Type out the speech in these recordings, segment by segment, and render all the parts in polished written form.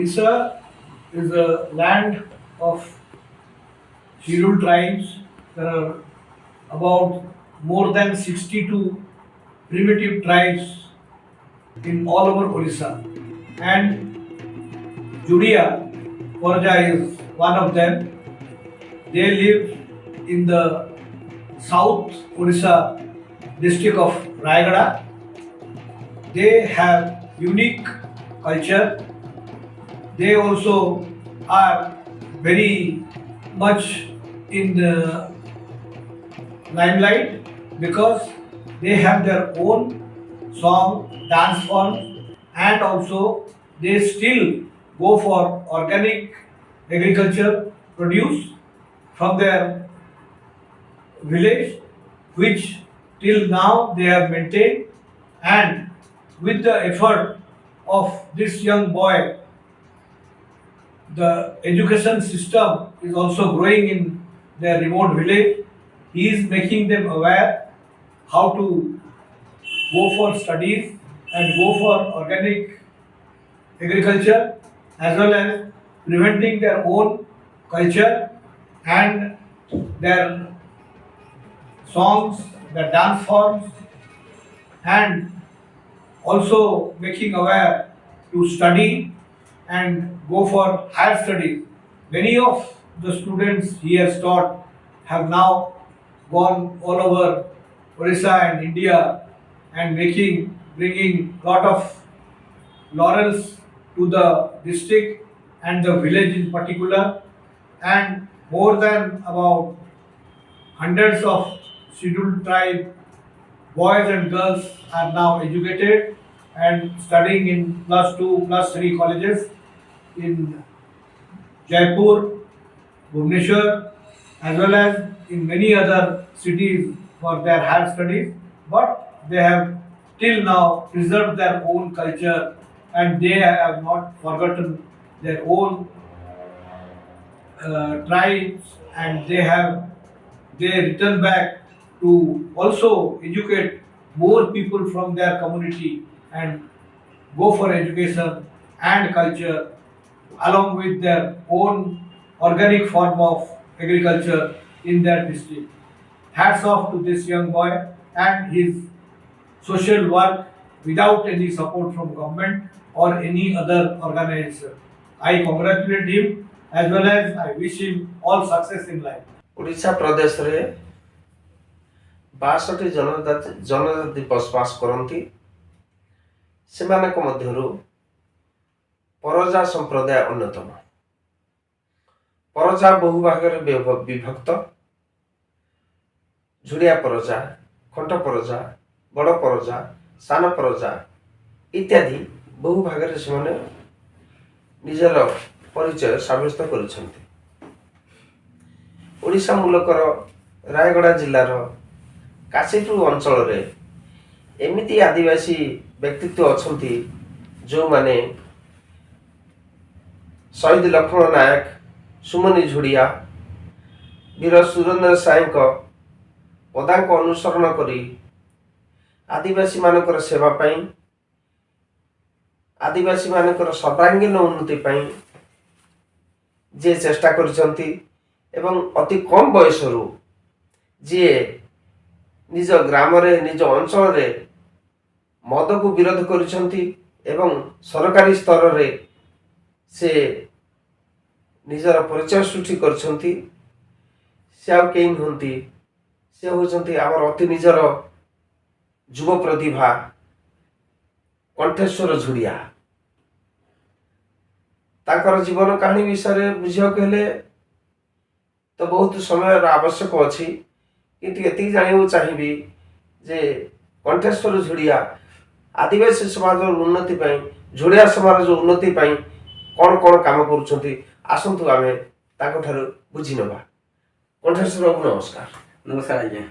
Odisha is a land of scheduled tribes. There are about more than 62 primitive tribes in all over Odisha. And Judia Porja is one of them. They live in the South Odisha district of Rayagada. They have unique culture. They also are very much in the limelight because they have their own song, dance form, and also they still go for organic agriculture produce from their village, which till now they have maintained. And with the effort of this young boy, the education system is also growing in their remote village. He is making them aware how to go for studies and go for organic agriculture, as well as preventing their own culture and their songs, their dance forms, and also making aware to study and go for higher studies. Many of the students he has taught have now gone all over Orissa and India and bringing lot of laurels to the district and the village in particular, and more than about hundreds of scheduled tribe boys and girls are now educated and studying in plus 2, plus 3 colleges in Jaipur, Bhubaneswar, as well as in many other cities for their higher studies. But they have till now preserved their own culture and they have not forgotten their own tribes, and they return back to also educate more people from their community and go for education and culture along with their own organic form of agriculture in their district. Hats off to this young boy and his social work without any support from government or any other organization. I congratulate him as well as I wish him all success in life. Odisha प्रदेश रे 62 जनजाति बसवास करती सेमानक मध्यरु परजा संप्रदाय अन्यतम। परजा बहु भागरे विभक्त। झुड़िया परजा, खंट परजा, बड़ परजा, सान परजा इत्यादि बहु भागरे सेमाने निजर परिचय साब्यस्त करिसेंती। ओडिशा मुलकर रायगड़ा जिलार काशीपुर अंचल रे एमिति आदिवासी व्यक्तित्व अछंती जो माने शहीद लक्ष्मण नायक, सुमनी झुड़िया, वीर सुरेंद्र साई पदांक अनुसरण करी आदिवासी मानकर सेवा पाई, आदिवासी मानकर सर्वांगीन उन्नति पाई जे चेष्टा करिसंती एवं अति कम बयस जी निज ग्राम रे निज अंचल रे मद को विरोध करिसंती एवं सरकारी स्तर रे से निजर परिचय सृष्टि करिसंती। से आउ केही नहंती, से होचंती आमर अति निजर युव प्रतिभा कंठेश्वर झुड़िया। ताकर जीवन कहानी विषय बुझिया कहले तो बहुत समय आवश्यक अच्छी, किंतु एति जानिबो चाहिबी जे कंठेश्वर झुड़िया आदिवासी समाज उन्नति पाई, झुड़िया समाज उन्नति पाई कौन कौन काम करुछंती आसंतु आमे ताको ठारू बुझी नबा। कंठेश्वर बाबू नमस्कार। नमस्कार आज्ञा।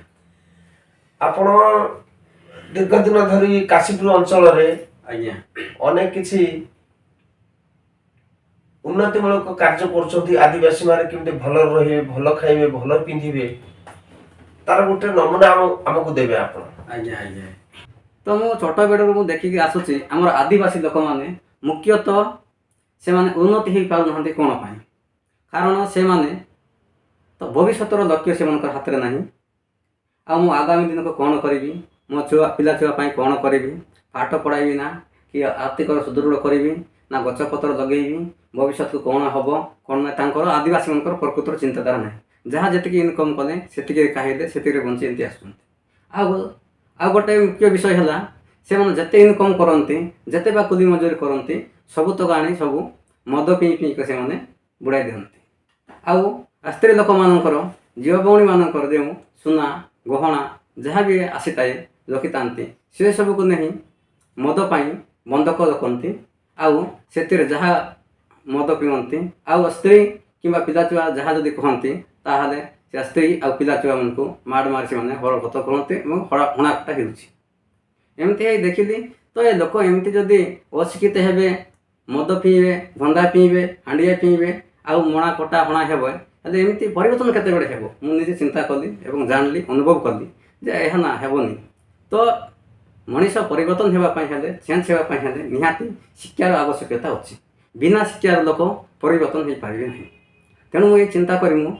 आपण दीर्घ दिन धरी काशीपुर अंचल रे आज्ञा अनेक किछि उन्नतिमूलक कार्य कर आदिवासी माने केमते भल रहे, भल खाइबे, भल पिंधिबे तार गोटे नमूना हमको देबे आपण। आज्ञा आज्ञा तो मु छोट बेडरू मु देखिक आसुची हमर आदिवासी लोक माने मुख्यतः ସେମାନେ ଉନ୍ନତି ହେଇପାରୁନାହାନ୍ତି କ'ଣ ପାଇଁ? କାରଣ ସେମାନେ ତ ଭବିଷ୍ୟତର ଲକ୍ଷ୍ୟ ସେମାନଙ୍କର ହାତରେ ନାହିଁ। ଆଉ ମୁଁ ଆଗାମୀ ଦିନକୁ କ'ଣ କରିବି, ମୋ ପିଲା ଛୁଆ ପାଇଁ କ'ଣ କରିବି, ପାଠ ପଢ଼ାଇବି ନା କି ଆର୍ଥିକ ସୁଦୃଢ଼ କରିବି ନା ଗଛପତ୍ର ଲଗେଇବି, ଭବିଷ୍ୟତକୁ କ'ଣ ହେବ କ'ଣ ନାହିଁ, ତାଙ୍କର ଆଦିବାସୀମାନଙ୍କର ପ୍ରକୃତର ଚିନ୍ତାଧାରା ନାହିଁ। ଯାହା ଯେତିକି ଇନକମ୍ କଲେ ସେତିକିରେ ଖାଇଲେ ସେତିକିରେ ବଞ୍ଚି ଏମିତି ଆସୁଛନ୍ତି। ଆଉ ଗୋଟେ ମୁଖ୍ୟ ବିଷୟ ହେଲା, ସେମାନେ ଯେତେ ଇନକମ୍ କରନ୍ତି, ଯେତେ ବା କୁଲି ମଜୁରୀ କରନ୍ତି, ସବୁତକ ଆଣି ସବୁ ମଦ ପିଇକି ସେମାନେ ବୁଡ଼ାଇ ଦିଅନ୍ତି। ଆଉ ସ୍ତ୍ରୀ ଲୋକମାନଙ୍କର, ଝିଅ ଭଉଣୀମାନଙ୍କର ଯେଉଁ ସୁନା ଗହଣା ଯାହା ବି ଆସିଥାଏ ରଖିଥାନ୍ତି, ସେସବୁକୁ ନେଇ ମଦ ପାଇଁ ବନ୍ଧକ ରଖନ୍ତି। ଆଉ ସେଥିରେ ଯାହା ମଦ ପିଅନ୍ତି, ଆଉ ସ୍ତ୍ରୀ କିମ୍ବା ପିଲାଛୁଆ ଯାହା ଯଦି କୁହନ୍ତି, ତାହେଲେ ସେ ସ୍ତ୍ରୀ ଆଉ ପିଲାଛୁଆମାନଙ୍କୁ ମାଡ଼ ମାରି ସେମାନେ ହରକତ କରନ୍ତି ଏବଂ ହଣାକଟା ହେଉଛି। ଏମିତି ହେଇ ଦେଖିଲି ତ ଏ ଲୋକ ଏମିତି ଯଦି ଅଶିକ୍ଷିତ ହେବେ, ମଦ ପିଇବେ, ଭଣ୍ଡା ପିଇବେ, ହାଣ୍ଡିଆ ପିଇବେ, ଆଉ ମଣା କଟା ହଣା ହେବ, ହେଲେ ଏମିତି ପରିବର୍ତ୍ତନ କେତେବେଳେ ହେବ? ମୁଁ ନିଜେ ଚିନ୍ତା କଲି ଏବଂ ଜାଣିଲି, ଅନୁଭବ କଲି ଯେ ଏହା ନା ହେବନି। ତ ମଣିଷ ପରିବର୍ତ୍ତନ ହେବା ପାଇଁ ହେଲେ, ଚେଞ୍ଜ ହେବା ପାଇଁ ହେଲେ ନିହାତି ଶିକ୍ଷାର ଆବଶ୍ୟକତା ଅଛି। ବିନା ଶିକ୍ଷାର ଲୋକ ପରିବର୍ତ୍ତନ ହେଇପାରିବେ ନାହିଁ। ତେଣୁ ମୁଁ ଏ ଚିନ୍ତା କରି ମୁଁ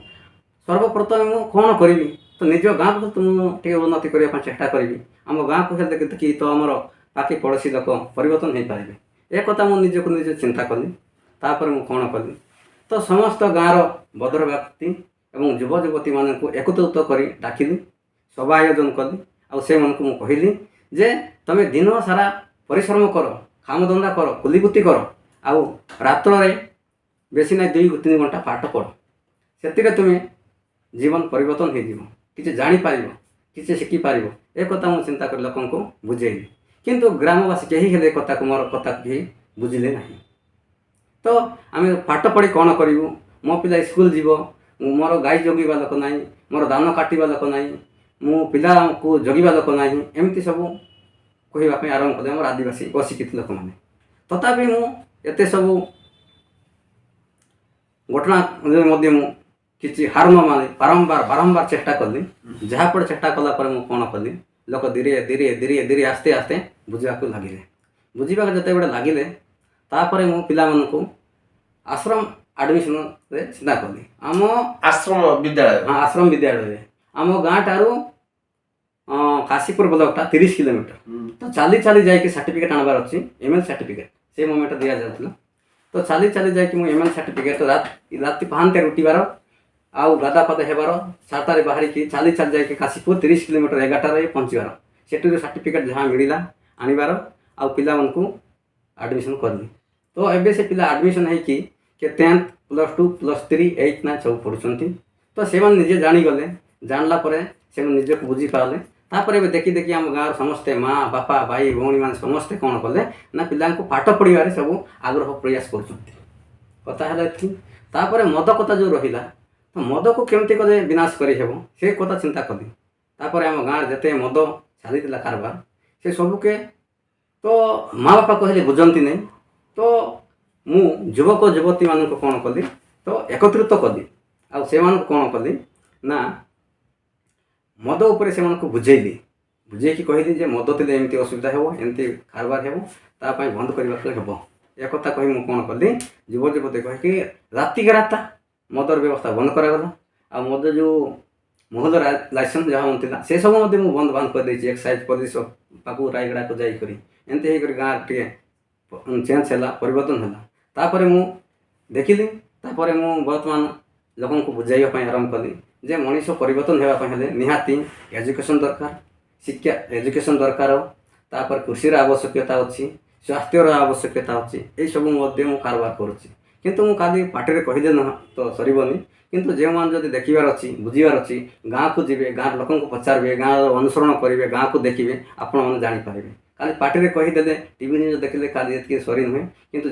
ସର୍ବପ୍ରଥମେ ମୁଁ କ'ଣ କରିବି, ତ ନିଜ ଗାଁକୁ ତ ମୁଁ ଟିକେ ଉନ୍ନତି କରିବା ପାଇଁ ଚେଷ୍ଟା କରିବି। ଆମ ଗାଁକୁ ହେଲେ ଦେଖି ତ ଆମର ପାଖି ପଡ଼ୋଶୀ ଲୋକ ପରିବର୍ତ୍ତନ ହେଇପାରିବେ। ଏ କଥା ମୁଁ ନିଜକୁ ନିଜେ ଚିନ୍ତା କଲି। ତାପରେ ମୁଁ କ'ଣ କଲି, ତ ସମସ୍ତ ଗାଁର ଭଦ୍ର ବ୍ୟକ୍ତି ଏବଂ ଯୁବ ଯୁବତୀମାନଙ୍କୁ ଏକତ୍ରିତ କରି ଡାକିଲି, ସଭା ଆୟୋଜନ କଲି। ଆଉ ସେମାନଙ୍କୁ ମୁଁ କହିଲି ଯେ ତୁମେ ଦିନ ସାରା ପରିଶ୍ରମ କର, କାମଧନ୍ଦା କର, କୁଲିବୁତି କର, ଆଉ ରାତ୍ରରେ ବେଶୀ ନାହିଁ 2-3 ଘଣ୍ଟା ପାଠ ପଢ଼। ସେଥିରେ ତୁମେ ଜୀବନ ପରିବର୍ତ୍ତନ ହେଇଯିବ, କିଛି ଜାଣିପାରିବ, କିଛି ଶିଖିପାରିବ। ଏ କଥା ମୁଁ ଚିନ୍ତା କରି ଲୋକଙ୍କୁ ବୁଝେଇଲି। କିନ୍ତୁ ଗ୍ରାମବାସୀ କେହି ହେଲେ ମୋର କଥାକୁ କେହି ବୁଝିଲେ ନାହିଁ। ତ ଆମେ ପାଠ ପଢ଼ି କ'ଣ କରିବୁ? ମୋ ପିଲା ସ୍କୁଲ ଯିବ, ମୋର ଗାଈ ଜଗିବା ଲୋକ ନାହିଁ, ମୋର ଧାନ କାଟିବା ଲୋକ ନାହିଁ, ମୁଁ ପିଲାକୁ ଜଗିବା ଲୋକ ନାହିଁ, ଏମିତି ସବୁ କହିବା ପାଇଁ ଆରମ୍ଭ କଲେ ଆମର ଆଦିବାସୀ ଅଶିକ୍ଷିତ ଲୋକମାନେ। ତଥାପି ମୁଁ ଏତେ ସବୁ ଘଟଣା ମଧ୍ୟ ମୁଁ କିଛି ହାର ନ ମାନି ବାରମ୍ବାର ଚେଷ୍ଟା କଲି। ଯାହାପରେ ଚେଷ୍ଟା କଲା ପରେ ମୁଁ କ'ଣ କଲି, ଲୋକ ଧୀରେ ଆସ୍ତେ ବୁଝିବାକୁ ଲାଗିଲେ। ବୁଝିବାକୁ ଯେତେବେଳେ ଲାଗିଲେ, ତାପରେ ମୁଁ ପିଲାମାନଙ୍କୁ ଆଶ୍ରମ ଆଡ଼ମିସନରେ ଚିନ୍ତା କଲି। ଆମ ଆଶ୍ରମ ବିଦ୍ୟାଳୟ, ଆଶ୍ରମ ବିଦ୍ୟାଳୟରେ ଆମ ଗାଁ ଠାରୁ କାଶୀପୁର ବ୍ଲକଟା 30 କିଲୋମିଟର। ତ ଚାଲି ଯାଇକି ସାର୍ଟିଫିକେଟ୍ ଆଣିବାର ଅଛି, ML ସାର୍ଟିଫିକେଟ୍। ସେ ମୋମେଣ୍ଟ ଦିଆଯାଉଥିଲା। ତ ଚାଲି ଯାଇକି ମୁଁ ML ସାର୍ଟିଫିକେଟ୍ ରାତି ପାହାନ୍ତିଆରେ ଉଠିବାର, ଆଉ ଗାଧା ପାଧା ହେବାର, 7ଟାରେ ବାହାରିକି ଚାଲି ଯାଇକି କାଶୀପୁର 30 କିଲୋମିଟର 11ଟାରେ ପହଞ୍ଚିବାର, ସେଠୁ ସାର୍ଟିଫିକେଟ୍ ଯାହା ମିଳିଲା ଆଣିବାର, ଆଉ ପିଲାମାନଙ୍କୁ ଆଡ଼ମିସନ୍ କଲି। ତ ଏବେ ସେ ପିଲା ଆଡ଼ମିସନ୍ ହେଇକି 10th, +2, +3, 8, 9 ସବୁ ପଢ଼ୁଛନ୍ତି। ତ ସେମାନେ ନିଜେ ଜାଣିଗଲେ। ଜାଣିଲା ପରେ ସେମାନେ ନିଜକୁ ବୁଝିପାରିଲେ। ତାପରେ ଏବେ ଦେଖି ଆମ ଗାଁର ସମସ୍ତେ ମା' ବାପା, ଭାଇ ଭଉଣୀମାନେ ସମସ୍ତେ କ'ଣ କଲେ ନା, ପିଲାଙ୍କୁ ପାଠ ପଢ଼ିବାରେ ସବୁ ଆଗ୍ରହ ପ୍ରୟାସ କରୁଛନ୍ତି। କଥା ହେଲା ଏଠି। ତାପରେ ମଦ କଥା ଯେଉଁ ରହିଲା, ତ ମଦକୁ କେମିତି କଲେ ବିନାଶ କରିହେବ, ସେ କଥା ଚିନ୍ତା କଲି। ତାପରେ ଆମ ଗାଁରେ ଯେତେ ମଦ ଚାଲିଥିଲା କାରବାର, ସେ ସବୁକେ ତ ମା' ବାପା କହିଲେ ବୁଝନ୍ତି ନାହିଁ। ତ ମୁଁ ଯୁବକ ଯୁବତୀମାନଙ୍କୁ କ'ଣ କଲି, ତ ଏକତ୍ରିତ କଲି। ଆଉ ସେମାନଙ୍କୁ କ'ଣ କଲି ନା, ମଦ ଉପରେ ସେମାନଙ୍କୁ ବୁଝେଇକି କହିଲି ଯେ ମଦ ଥିଲେ ଏମିତି ଅସୁବିଧା ହେବ, ଏମିତି କାରବାର ହେବ, ତା ପାଇଁ ବନ୍ଦ କରିବାକୁ ହେବ। ଏ କଥା କହି ମୁଁ କ'ଣ କଲି, ଯୁବ ଯୁବତୀ କହିକି ରାତିକେ ରାତା ମଦର ବ୍ୟବସ୍ଥା ବନ୍ଦ କରାଗଲା। ଆଉ ମଦ ଯେଉଁ ମହଲ ଲାଇସେନ୍ସ ଯାହା ଥିଲା, ସେସବୁ ମଧ୍ୟ ମୁଁ ବନ୍ଦ କରିଦେଇଛି। ଏକ୍ସାଇଜ୍ ପୋଲିସ ପାଖକୁ ରାୟଗଡ଼ାକୁ ଯାଇକରି ଏମିତି ହେଇକରି ଗାଁ ଟିକେ ଚେଞ୍ଜ ହେଲା, ପରିବର୍ତ୍ତନ ହେଲା। ତାପରେ ମୁଁ ଦେଖିଲି, ତାପରେ ମୁଁ ବର୍ତ୍ତମାନ ଲୋକଙ୍କୁ ବୁଝାଇବା ପାଇଁ ଆରମ୍ଭ କଲି ଯେ ମଣିଷ ପରିବର୍ତ୍ତନ ହେବା ପାଇଁ ହେଲେ ନିହାତି ଏଜୁକେସନ୍ ଦରକାର, ଶିକ୍ଷା ଏଜୁକେସନ୍ ଦରକାର। ତାପରେ କୃଷିର ଆବଶ୍ୟକତା ଅଛି, ସ୍ୱାସ୍ଥ୍ୟର ଆବଶ୍ୟକତା ଅଛି। ଏହିସବୁ ମଧ୍ୟ ମୁଁ କାରବାର କରୁଛି। କିନ୍ତୁ ମୁଁ କାଲି ପାଟିରେ କହିଲେ ତ ସରିବନି। କିନ୍ତୁ ଯେଉଁମାନେ ଯଦି ଦେଖିବାର ଅଛି, ବୁଝିବାର ଅଛି, ଗାଁକୁ ଯିବେ, ଗାଁର ଲୋକଙ୍କୁ ପଚାରିବେ, ଗାଁର ଅନୁସରଣ କରିବେ, ଗାଁକୁ ଦେଖିବେ, ଆପଣମାନେ ଜାଣିପାରିବେ। ଖାଲି ପାଟିରେ କହିଦେଲେ, ଟିଭି ନ୍ୟୁଜ୍ ଦେଖିଲେ କାଲି ଏତିକି ସରି ନୁହେଁ। କିନ୍ତୁ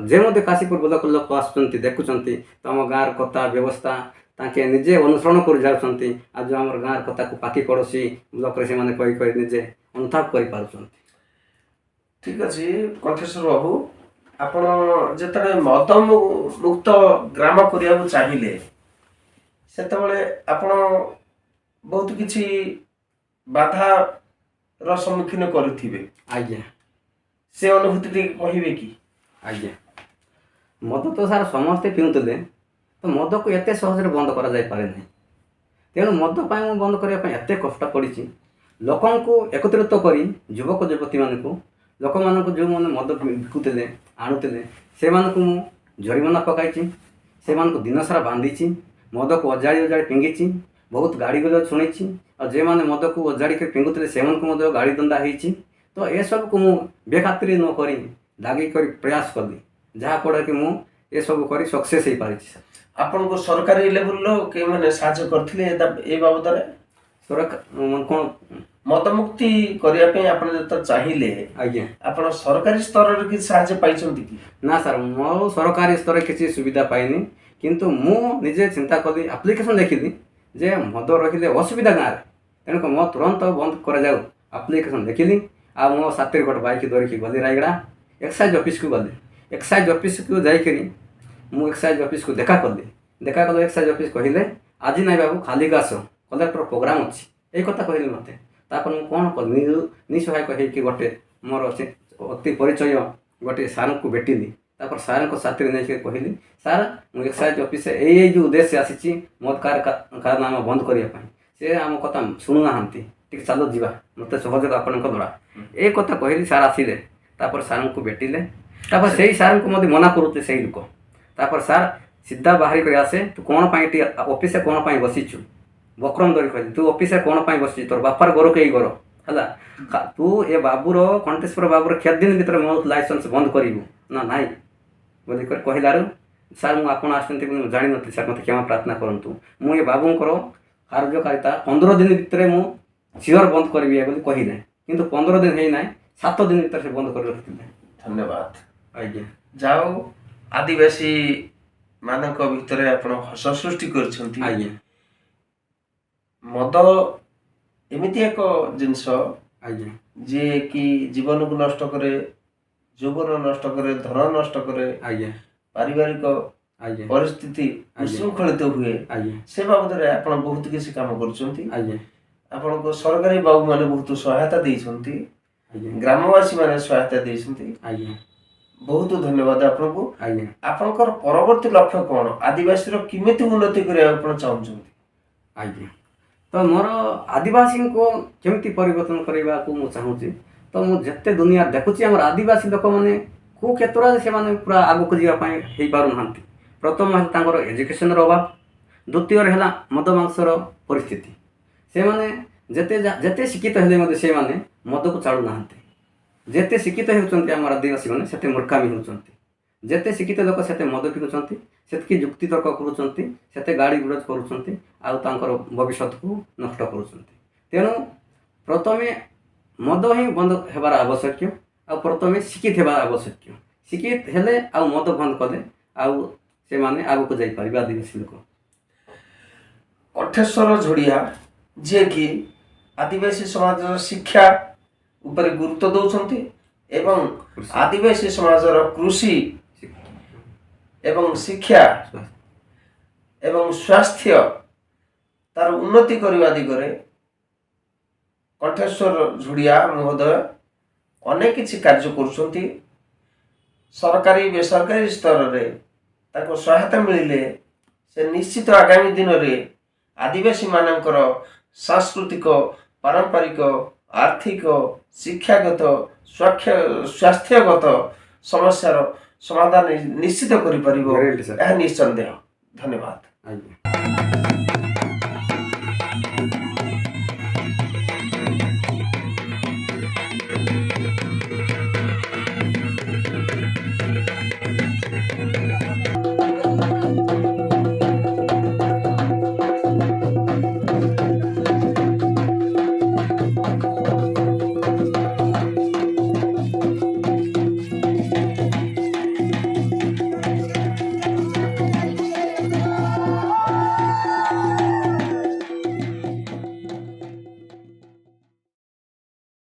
ଯେ ମଧ୍ୟ କାଶୀପୁର ବ୍ଲକ ଲୋକ ଆସୁଛନ୍ତି, ଦେଖୁଛନ୍ତି, ତ ଆମ ଗାଁର କଥା ବ୍ୟବସ୍ଥା ତାଙ୍କେ ନିଜେ ଅନୁସରଣ କରି ଯାଉଛନ୍ତି। ଆଉ ଯେଉଁ ଆମର ଗାଁର କଥାକୁ ପାଖି ପଡ଼ୋଶୀ ବ୍ଲକରେ ସେମାନେ କହି ନିଜେ ଅନୁତାପ କରିପାରୁଛନ୍ତି। ଠିକ୍ ଅଛି କଣ୍ଠେଶ୍ୱର ବାବୁ, ଆପଣ ଯେତେବେଳେ ମଦ ମୁକ୍ତ ଗ୍ରାମ କରିବାକୁ ଚାହିଁଲେ, ସେତେବେଳେ ଆପଣ ବହୁତ କିଛି ବାଧାର ସମ୍ମୁଖୀନ କରିଥିବେ। ଆଜ୍ଞା। ସେ ଅନୁଭୂତି ଟିକେ କହିବେ କି? ଆଜ୍ଞା। ମଦ ତ ସାର୍ ସମସ୍ତେ ପିଉଥିଲେ, ତ ମଦକୁ ଏତେ ସହଜରେ ବନ୍ଦ କରାଯାଇପାରେ ନାହିଁ। ତେଣୁ ମଦ ପାଇଁ ମୁଁ ବନ୍ଦ କରିବା ପାଇଁ ଏତେ କଷ୍ଟ ପଡ଼ିଛି। ଲୋକଙ୍କୁ ଏକତ୍ରିତ କରି ଯୁବକ ଯୁବତୀମାନଙ୍କୁ, ଲୋକମାନଙ୍କୁ ଯେଉଁମାନେ ମଦ ବିକୁଥିଲେ ଆଣୁଥିଲେ ସେମାନଙ୍କୁ ମୁଁ ଜରିମାନା ପକାଇଛି, ସେମାନଙ୍କୁ ଦିନସାରା ବାନ୍ଧିଛି, ମଦକୁ ଅଜାଡ଼ି ଅଜାଡ଼ି ଫିଙ୍ଗିଛି, ବହୁତ ଗାଡ଼ି ଗୁଜ ଶୁଣିଛି। ଆଉ ଯେଉଁମାନେ ମଦକୁ ଅଜାଡ଼ିକି ଫିଙ୍ଗୁଥିଲେ ସେମାନଙ୍କୁ ମଧ୍ୟ ଗାଡ଼ି ଦଣ୍ଡା ହେଇଛି। ତ ଏସବୁକୁ ମୁଁ ବେଖାତିର ନ କରି ଦାଗି କରି ପ୍ରୟାସ କଲି, ଯାହାଫଳରେ କି ମୁଁ ଏସବୁ କରି ସକ୍ସେସ୍ ହେଇପାରିଛି ସାର୍। ଆପଣଙ୍କୁ ସରକାରୀ ଲେଭେଲର କେଉଁମାନେ ସାହାଯ୍ୟ କରିଥିଲେ ଏ ବାବଦରେ? ସରକାର କ'ଣ? ମଦମୁକ୍ତି କରିବା ପାଇଁ ଆପଣ ଯେତେବେଳେ ଚାହିଁଲେ, ଆଜ୍ଞା। ଆପଣ ସରକାରୀ ସ୍ତରରେ କିଛି ସାହାଯ୍ୟ ପାଇଛନ୍ତି କି? ନା ସାର୍, ମୁଁ ସରକାରୀ ସ୍ତରରେ କିଛି ସୁବିଧା ପାଇନି, କିନ୍ତୁ ମୁଁ ନିଜେ ଚିନ୍ତା କଲି, ଆପ୍ଲିକେସନ୍ ଲେଖିଲି ଯେ ମଦ ରଖିଲେ ଅସୁବିଧା ଗାଁରେ, ତେଣୁ ମୋ ତୁରନ୍ତ ବନ୍ଦ କରାଯାଉ ଆପ୍ଲିକେସନ୍ ଲେଖିଲି। ଆଉ ମୋ ସାଥିରେ ଗୋଟେ ବାଇକ୍ ଧରିକି ଗଲି ରାୟଗଡ଼ା ଏକ୍ସାଇଜ୍ ଅଫିସ୍କୁ ଗଲି। ଏକ୍ସାଇଜ୍ ଅଫିସ୍କୁ ଯାଇକରି ମୁଁ ଏକ୍ସାଇଜ୍ ଅଫିସ୍କୁ ଦେଖା କଲି। ଏକ୍ସାଇଜ୍ ଅଫିସ୍ କହିଲେ ଆଜି ନାଇଁ ବାବୁ, କାଲିକି ଆସ, କଲେକ୍ଟର ପ୍ରୋଗ୍ରାମ୍ ଅଛି, ଏଇ କଥା କହିଲେ ମୋତେ। ତାପରେ ମୁଁ କ'ଣ କଲି, ନିଃସହାୟକ ହେଇକି ଗୋଟେ ମୋର ଅତି ପରିଚୟ ଗୋଟେ ସାର୍ଙ୍କୁ ଭେଟିଲି। ତାପରେ ସାର୍ଙ୍କ ସାଥିରେ ନେଇକି କହିଲି, ସାର୍ ମୁଁ ଏକ୍ସାଇଜ୍ ଅଫିସ୍ରେ ଏଇ ଯେଉଁ ଉଦ୍ଦେଶ୍ୟ ଆସିଛି ମଦ କାରନାମା ବନ୍ଦ କରିବା ପାଇଁ, ସେ ଆମ କଥା ଶୁଣୁନାହାନ୍ତି, ଟିକେ ଚାଲ ଯିବା, ମୋତେ ସହଯୋଗ ଆପଣଙ୍କ ଦ୍ୱାରା, ଏ କଥା କହିଲି। ସାର୍ ଆସିଲେ, ତାପରେ ସାର୍ଙ୍କୁ ଭେଟିଲେ। ତାପରେ ସେଇ ସାର୍ଙ୍କୁ ମୋତେ ମନା କରୁଥିଲେ ସେଇ ଲୋକ। ତାପରେ ସାର୍ ସିଧା ବାହାରି କରି ଆସେ, ତୁ କ'ଣ ପାଇଁ ଏଠି ଅଫିସ୍ରେ କ'ଣ ପାଇଁ ବସିଛୁ? ବକ୍ରମ ଧରି କହିଲି, ତୁ ଅଫିସ୍ରେ କ'ଣ ପାଇଁ ବସିଛୁ? ତୋର ବାପାର ଘର କେହି ଘର ହେଲା, ତୁ ଏ ବାବୁର କଣ୍ଟେଶ୍ୱର ବାବୁର 4 ଦିନ ଭିତରେ ମୋ ଲାଇସେନ୍ସ ବନ୍ଦ କରିବୁ ନା ନାଇଁ ବୋଲିକରି କହିଲାରୁ, ସାର୍ ମୁଁ ଆପଣ ଆସୁଛନ୍ତି ମୁଁ ଜାଣିନଥିଲି ସାର୍, ମୋତେ କ୍ଷମା ପ୍ରାର୍ଥନା କରନ୍ତୁ। ମୁଁ ଏ ବାବୁଙ୍କର କାର୍ଯ୍ୟକାରିତା 15 ଦିନ ଭିତରେ ମୁଁ ସିଓର ବନ୍ଦ କରିବି ବୋଲି କହିଲେ, କିନ୍ତୁ 15 ଦିନ ହେଇନାହିଁ, 7 ଦିନ ଭିତରେ ସେ ବନ୍ଦ କରି ରଖିଥିଲେ। ଧନ୍ୟବାଦ। ଆଜ୍ଞା। ଯାଉ ଆଦିବାସୀ ମାନଙ୍କ ଭିତରେ ଆପଣ ହସ ସୃଷ୍ଟି କରିଛନ୍ତି। ଆଜ୍ଞା। ମଦ ଏମିତି ଏକ ଜିନିଷ ଆଜ୍ଞା। ଯିଏ କି ଜୀବନକୁ ନଷ୍ଟ କରେ, ଯୌବନ ନଷ୍ଟ କରେ, ଧନ ନଷ୍ଟ କରେ, ଆଜ୍ଞା। ପାରିବାରିକ ଆଜ୍ଞା। ପରିସ୍ଥିତି ବିଶୃଙ୍ଖଳିତ ହୁଏ। ଆଜ୍ଞା। ସେ ବାବଦରେ ଆପଣ ବହୁତ କିଛି କାମ କରୁଛନ୍ତି। ଆଜ୍ଞା। ଆପଣଙ୍କ ସରକାରୀ ବାବୁ ମାନେ ବହୁତ ସହାୟତା ଦେଇଛନ୍ତି, ଆଜ୍ଞା। ଗ୍ରାମବାସୀ ମାନେ ସହାୟତା ଦେଇଛନ୍ତି। ଆଜ୍ଞା। ବହୁତ ଧନ୍ୟବାଦ ଆପଣଙ୍କୁ। ଆଜ୍ଞା। ଆପଣଙ୍କର ପରବର୍ତ୍ତୀ ଲକ୍ଷ୍ୟ କ'ଣ? ଆଦିବାସୀର କେମିତି ଉନ୍ନତି କରିବାକୁ ଆପଣ ଚାହୁଁଛନ୍ତି? ଆଜ୍ଞା। ତ ମୋର ଆଦିବାସୀଙ୍କୁ କେମିତି ପରିବର୍ତ୍ତନ କରିବାକୁ ମୁଁ ଚାହୁଁଛି, ତ ମୁଁ ଯେତେ ଦୁନିଆ ଦେଖୁଛି ଆମର ଆଦିବାସୀ ଲୋକମାନେ କେଉଁ କ୍ଷେତ୍ରରେ ସେମାନେ ପୁରା ଆଗକୁ ଯିବା ପାଇଁ ହେଇପାରୁନାହାନ୍ତି। ପ୍ରଥମ ହେଲା ତାଙ୍କର ଏଜୁକେସନ୍ର ଅଭାବ, ଦ୍ୱିତୀୟରେ ହେଲା ମଦ ମାଂସର ପରିସ୍ଥିତି। ସେମାନେ ଯେତେ ଶିକ୍ଷିତ ହେଲେ ମଧ୍ୟ ସେମାନେ ମଦକୁ ଛାଡ଼ୁନାହାନ୍ତି। ଯେତେ ଶିକ୍ଷିତ ହେଉଛନ୍ତି ଆମର ଆଦିବାସୀମାନେ ସେତେ ମୂର୍ଖାମୀ ହେଉଛନ୍ତି। ଯେତେ ଶିକ୍ଷିତ ଲୋକ ସେତେ ମଦ ପିଉଛନ୍ତି, ସେତିକି ଯୁକ୍ତିତର୍କ କରୁଛନ୍ତି, ସେତେ ଗାଳି ଗୁଲଜ କରୁଛନ୍ତି, ଆଉ ତାଙ୍କର ଭବିଷ୍ୟତକୁ ନଷ୍ଟ କରୁଛନ୍ତି। ତେଣୁ ପ୍ରଥମେ ମଦ ହିଁ ବନ୍ଦ ହେବାର ଆବଶ୍ୟକ, ଆଉ ପ୍ରଥମେ ଶିକ୍ଷିତ ହେବାର ଆବଶ୍ୟକ। ଶିକ୍ଷିତ ହେଲେ ଆଉ ମଦ ବନ୍ଦ କଲେ ଆଉ ସେମାନେ ଆଗକୁ ଯାଇପାରିବେ ଆଦିବାସୀ ଲୋକ। କଣ୍ଠେଶ୍ୱର ଝୋଡ଼ିଆ ଯିଏକି ଆଦିବାସୀ ସମାଜର ଶିକ୍ଷା ଉପରେ ଗୁରୁତ୍ୱ ଦେଉଛନ୍ତି ଏବଂ ଆଦିବାସୀ ସମାଜର କୃଷି ଏବଂ ଶିକ୍ଷା ଏବଂ ସ୍ୱାସ୍ଥ୍ୟ ତାର ଉନ୍ନତି କରିବା ଦିଗରେ କଣ୍ଠେଶ୍ୱର ଝୋଡ଼ିଆ ମହୋଦୟ ଅନେକ କିଛି କାର୍ଯ୍ୟ କରୁଛନ୍ତି। ସରକାରୀ ବେସରକାରୀ ସ୍ତରରେ ତାଙ୍କୁ ସହାୟତା ମିଳିଲେ ସେ ନିଶ୍ଚିତ ଆଗାମୀ ଦିନରେ ଆଦିବାସୀ ମାନଙ୍କର ସାଂସ୍କୃତିକ, ପାରମ୍ପରିକ, ଆର୍ଥିକ, ଶିକ୍ଷାଗତ, ସ୍ୱାସ୍ଥ୍ୟଗତ ସମସ୍ୟାର ସମାଧାନ ନିଶ୍ଚିତ କରିପାରିବ, ଏହା ନିଃସନ୍ଦେହ। ଧନ୍ୟବାଦ। ଆଜ୍ଞା।